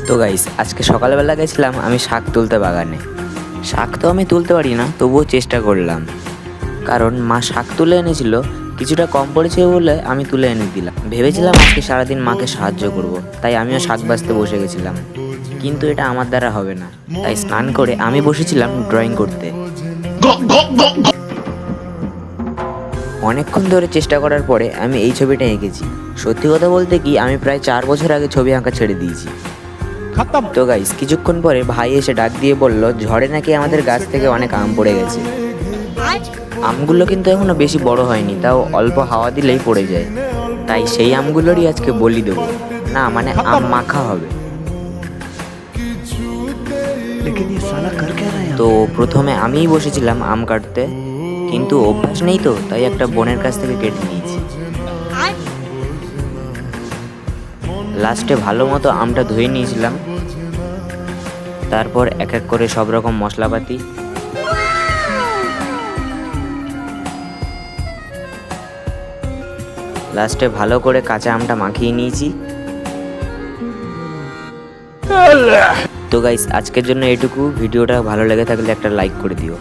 তো গাইস, আজকে সকালবেলা গেছিলাম আমি শাক তুলতে বাগানে। শাক তো আমি তুলতে পারি না, তবুও চেষ্টা করলাম, কারণ মা শাক তুলে এনেছিল, কিছুটা কম পড়েছে বলে আমি তুলে এনে দিলাম। ভেবেছিলাম আজকে সারাদিন মাকে সাহায্য করব, তাই আমিও শাক বাছতে বসে গেছিলাম। কিন্তু এটা আমার দ্বারা হবে না, তাই স্নান করে আমি বসেছিলাম ড্রয়িং করতে। অনেকক্ষণ ধরে চেষ্টা করার পরে আমি এই ছবিটা এঁকেছি। সত্যি কথা বলতে কি, আমি প্রায় 4 বছর আগে ছবি আঁকা ছেড়ে দিয়েছি। তো গাইস, কিছুক্ষণ পরে ভাই এসে ডাক দিয়ে বলল ঝড়ে নাকি আমাদের গাছ থেকে অনেক আম পড়ে গেছে। আমগুলো কিন্তু এখনো বেশি বড় হয়নি, তাও অল্প হাওয়া দিলেই পড়ে যায়। তাই সেই আমগুলোরই আজকে বলি দেবো, না মানে আম মাখা হবে। তো প্রথমে আমিই বসেছিলাম আম কাটতে, কিন্তু অভ্যাস নেই তো, তাই একটা বোনের কাছ থেকে কেটে নিয়েছি। লাস্টে ভালো মতো আমটা ধুয়ে নিয়েছিলাম, তারপর এক এক করে সব রকম মশলাপাতি, লাস্টে ভালো করে কাঁচা আমটা মাখিয়ে নিয়েছি। তো গাইস, আজকের জন্য এটুকু। ভিডিওটা ভালো লেগে থাকলে একটা লাইক করে দিও।